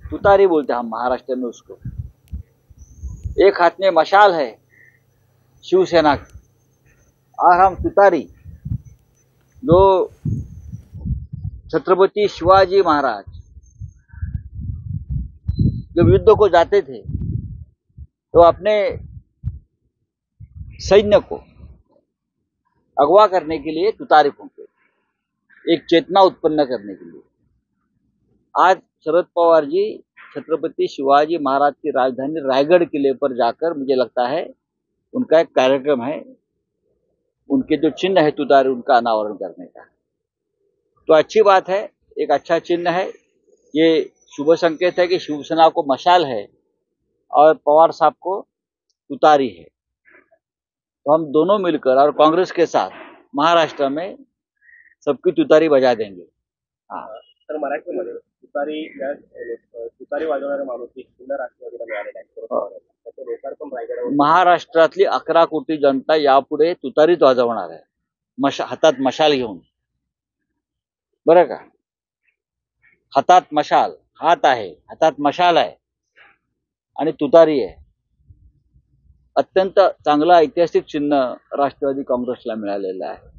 तुतारी बोलते हैं हम महाराष्ट्र में उसको। एक हाथ में मशाल है शिवसेना की और हम तुतारी, जो छत्रपति शिवाजी महाराज जब युद्ध को जाते थे तो अपने सैन्य को अगवा करने के लिए तुतारी फूंके, एक चेतना उत्पन्न करने के लिए। आज शरद पवार जी छत्रपति शिवाजी महाराज की राजधानी रायगढ़ किले पर जाकर, मुझे लगता है उनका एक कार्यक्रम है, उनके जो चिन्ह है तुतारी, उनका अनावरण करने का। तो अच्छी बात है, एक अच्छा चिन्ह है, ये शुभ संकेत है कि शिवसेना को मशाल है और पवार साहब को तुतारी है। तो हम दोनों मिलकर और कांग्रेस के साथ महाराष्ट्र में सबकी तुतारी बजा देंगे। हाँ तर मराठीमध्ये तुतारी वाजवणारा माणूस राष्ट्रवादीला मिळालेला आहे, त्याचं लोकार्पण रायगडावर। महाराष्ट्रातली 11 कोटी जनता यापुढे तुतारीच वाजवणार आहे, हातात मशाल घेऊन, बरं का? हातात मशाल, हात आहे, हातात मशाल आहे आणि तुतारी आहे। अत्यंत चांगलं ऐतिहासिक चिन्ह राष्ट्रवादी काँग्रेसला मिळालेलं आहे।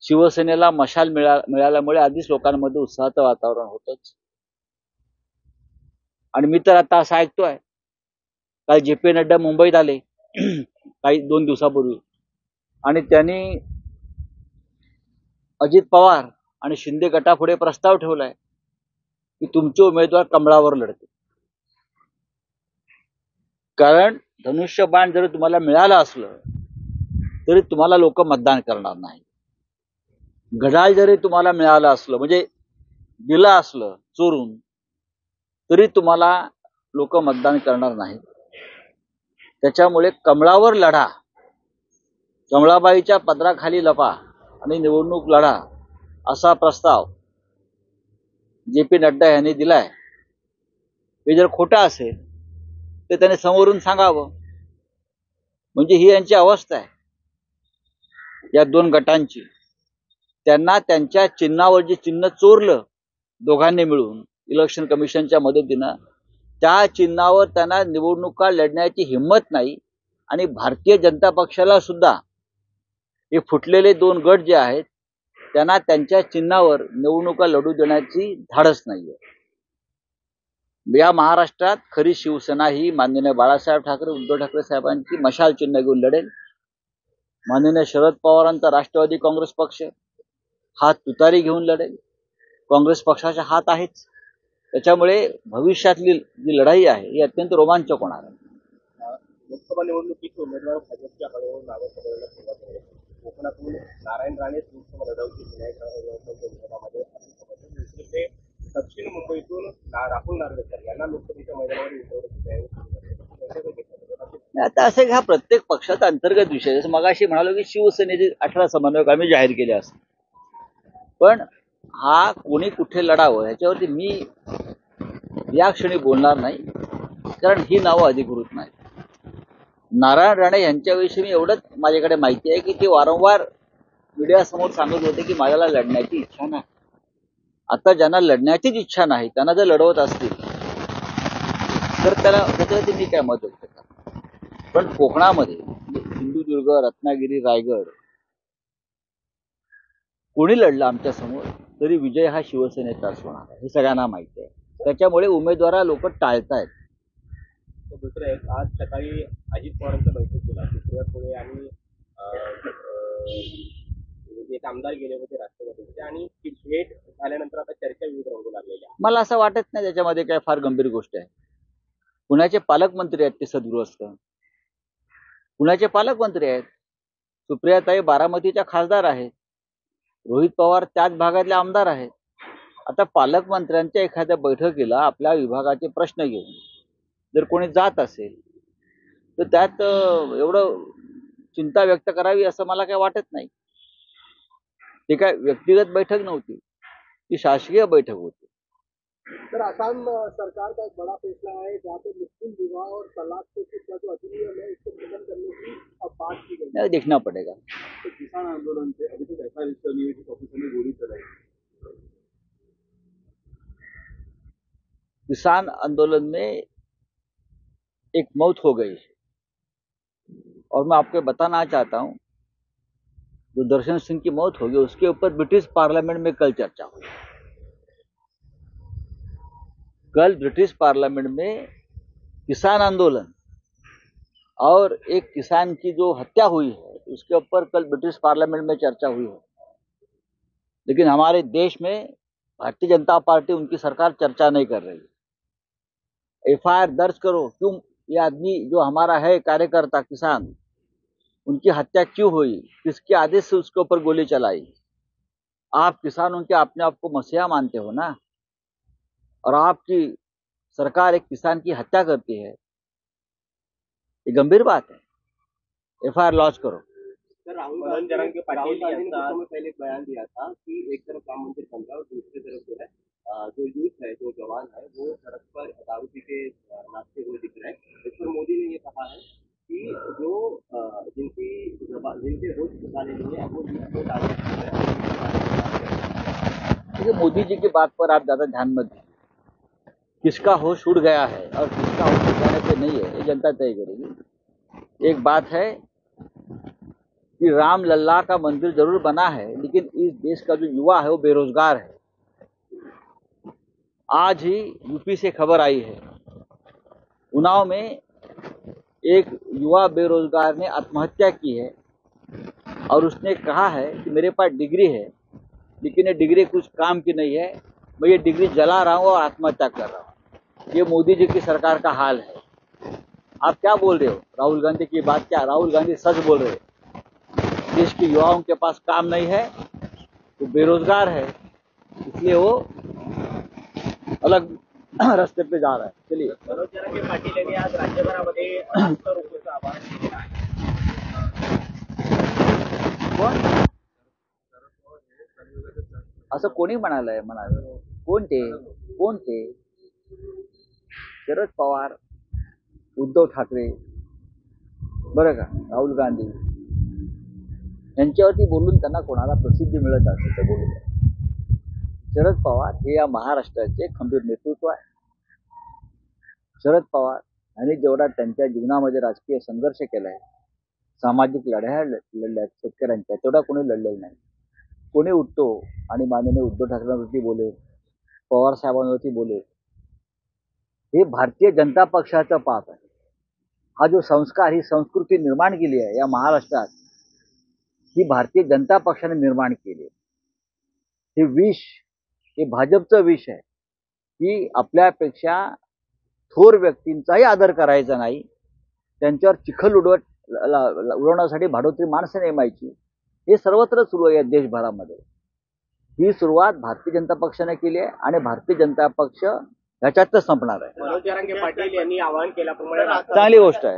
शिवसेनेला मशाल मिळाल्यामुळे आधीच लोकांमध्ये उत्साहाचं वातावरण होतंच। आणि मी तर आता असं ऐकतोय, काल जे.पी. नड्डा मुंबईत आले काही 2 दिवसापूर्वी, आणि त्यांनी अजित पवार आणि शिंदे गटापुढे प्रस्ताव ठेवलाय की तुमचे उमेदवार कमळावर लढतील। कारण धनुष्यबाण जर तुम्हाला मिळालं असलं तरी तुम्हाला लोक मतदान करणार नाही। घड्याळ जरी तुम्हाला मिळालं असलं, म्हणजे दिलं असलं चोरून, तरी तुम्हाला लोक मतदान करणार नाही। त्याच्यामुळे कमळावर लढा, कमळाबाईच्या पदराखाली लपा आणि निवडणूक लढा, असा प्रस्ताव जे.पी. नड्डा यांनी दिलाय। हे जर खोटं असेल तर त्याने समोरून सांगावं। म्हणजे ही यांची अवस्था आहे या दोन गटांची। त्यांना त्यांच्या चिन्हावर जे चिन्ह चोरलं दोघांनी मिळून इलेक्शन कमिशनच्या मदतीनं, त्या चिन्हावर त्यांना निवडणुका लढण्याची हिंमत नाही। आणि भारतीय जनता पक्षाला सुद्धा हे फुटलेले 2 गट जे आहेत त्यांना त्यांच्या चिन्हावर निवडणुका लढू देण्याची धाडस नाहीये। या महाराष्ट्रात खरी शिवसेना ही माननीय बाळासाहेब ठाकरे, उद्धव ठाकरे साहेबांची मशाल चिन्ह घेऊन लढेल। माननीय शरद पवारांचा राष्ट्रवादी काँग्रेस पक्ष हा तुतारी घेऊन लढेल। काँग्रेस पक्षाचा हात आहेच। त्याच्यामुळे भविष्यातली जी लढाई आहे ही अत्यंत रोमांचक होणार आहे। लोकसभा निवडणुकीचे उमेदवार भाजपच्या हळूहळू नावं समजण्यास सुरुवात झाली। कोकणातून नारायण राणे लोकसभा लढवतील विनायकरावांमध्ये दुसरीकडे दक्षिण मुंबईतून राहुल नार्वेकर यांना लोकसभेच्या मैदानावर उतरवण्याची तयारी सुरू झाली। आता असे हा प्रत्येक पक्षाचा अंतर्गत विषय, जसं मगाशी म्हणालो की शिवसेनेचे 18 समन्वयक आम्ही जाहीर केले असतात, पण हा कोणी कुठे लढावं याच्यावरती मी या क्षणी बोलणार नाही, कारण ही नावं अधिकृत नाही। नारायण राणे यांच्याविषयी मी एवढंच माझ्याकडे माहिती आहे की ते वारंवार मीडियासमोर सांगत होते की माझ्याला लढण्याची इच्छा नाही। आता ज्यांना लढण्याचीच इच्छा नाही त्यांना जर लढवत असतील तर त्याच्यावरती मी काय मत व्यक्त करतो। पण कोकणामध्ये सिंधुदुर्ग, रत्नागिरी, रायगड कोणी लढलं आमच्या समोर तरी विजय हा शिवसेनेचाच होणार आहे, हे सगळ्यांना माहिती आहे। त्याच्यामुळे उमेदवार लोक टाळतायत। दुसरं एक, आज सकाळी अजित पवारांचा बैठक केला, सुप्रिया सुळे आणि एक आमदार गेले होते राष्ट्रवादीचे, आणि ती भेट झाल्यानंतर आता चर्चा विविध रंगू लागलेल्या। मला असं वाटत नाही त्याच्यामध्ये काय फार गंभीर गोष्ट आहे। पुण्याचे पालकमंत्री आहेत ते सद्गृहस्थ, पुण्याचे पालकमंत्री आहेत। सुप्रियाताई बारामतीच्या खासदार आहेत, रोहित पवार त्याच भागातले आमदार आहेत। आता पालकमंत्र्यांच्या एखाद्या बैठकीला आपल्या विभागाचे प्रश्न घेऊन जर कोणी जात असेल तर त्यात एवढं चिंता व्यक्त करावी असं मला काय वाटत नाही। ती काय व्यक्तिगत बैठक नव्हती, ती शासकीय बैठक होती। सर, आसाम सरकार का एक बड़ा फैसला है जहाँ पे मुस्लिम विवाह और तलाक का जो अधिनियम है इसको खत्म करने की बात की गई है। देखना पड़ेगा। तो किसान आंदोलन से अभी तक ऐसा रिश्ता नहीं है कि ऑफिसर ने गोली चलाई। किसान आंदोलन में एक मौत हो गई और मैं आपको बताना चाहता हूं, जो दर्शन सिंह की मौत हो गई उसके ऊपर ब्रिटिश पार्लियामेंट में कल चर्चा हुई। कल ब्रिटिश पार्लियामेंट में किसान आंदोलन और एक किसान की जो हत्या हुई है उसके ऊपर कल ब्रिटिश पार्लियामेंट में चर्चा हुई है। लेकिन हमारे देश में भारतीय जनता पार्टी, उनकी सरकार चर्चा नहीं कर रही। एफआईआर दर्ज करो, क्यों ये आदमी जो हमारा है कार्यकर्ता किसान, उनकी हत्या क्यों हुई, किसके आदेश से उसके ऊपर गोली चलाई। आप किसानों के अपने आप को मसीहा मानते हो ना, और आपकी सरकार एक किसान की हत्या करती है, ये गंभीर बात है। एफआईआर लॉन्च करो। सर, राहुल जरांगे पाटिल ने कुछ समय पहले एक बयान दिया था कि एक तरफ राम मंदिर बन रहा है और दूसरी तरफ जो है जो यूथ है, जो जवान है, वो सड़क पर दारू पी के नाचते हुए दिख रहे हैं। इस पर मोदी ने ये कहा है कि जो जिनके होश ठिकाने नहीं है वो यूथ को टारगेट कर रहे हैं। देखिए, मोदी जी की बात पर आप ज्यादा ध्यान मत दीजिए। किसका होश उड़ गया है और किसका होश ठिकाने पे नहीं है, ये जनता तय करेगी। एक बात है कि राम लल्ला का मंदिर जरूर बना है, लेकिन इस देश का जो युवा है वो बेरोजगार है। आज ही यूपी से खबर आई है, उन्नाव में एक युवा बेरोजगार ने आत्महत्या की है और उसने कहा है कि मेरे पास डिग्री है, लेकिन ये डिग्री कुछ काम की नहीं है, मैं ये डिग्री जला रहा हूं और आत्महत्या कर रहा हूं। ये मोदी जी की सरकार का हाल है। आप क्या बोल रहे हो? राहुल गांधी की बात क्या? राहुल गांधी सच बोल रहे हैं। देश के युवाओं के पास काम नहीं है, वो बेरोजगार है, इसलिए वो अलग रस्ते पे जा रहा है। चलिए, मनोज जरांगे पाटील यांनी आज राज्यभरामध्ये रास्ता रोकोचं आवाहन केलं आहे. कोण असं कोणी म्हणालंय? कोण ते? शरद पवार, उद्धव ठाकरे, बरं का, राहुल गांधी यांच्यावरती बोलून त्यांना कोणाला प्रसिद्धी मिळत असेल तर बोलू द्या. शरद पवार हे या महाराष्ट्राचे खंबीर नेतृत्व आहे. शरद पवार यांनी जेवढा त्यांच्या जीवनामध्ये राजकीय संघर्ष केलाय, सामाजिक लढ्या लढल्या शेतकऱ्यांच्या, तेवढा कोणी लढलेला नाही. कोणी उठतो आणि माननीय उद्धव ठाकरेंवरती बोलेल, पवार साहेबांवरती बोलेल, हे भारतीय जनता पक्षाचं पाप आहे. हा जो संस्कार, ही संस्कृती निर्माण केली आहे या महाराष्ट्रात, ही भारतीय जनता पक्षाने निर्माण केली. हे विष, हे भाजपचं विष आहे की आपल्यापेक्षा थोर व्यक्तींचाही आदर करायचा नाही, त्यांच्यावर चिखल उडवण्यासाठी भाडोत्री माणसं नेमायची. हे सर्वत्र सुरू आहे या देशभरामध्ये. ही सुरुवात भारतीय जनता पक्षाने केली आहे आणि भारतीय जनता पक्ष ह्याच्यातच संपणार आहे. मनोज जरांगे पाटील यांनी आवाहन केल्याप्रमाणे चांगली गोष्ट आहे.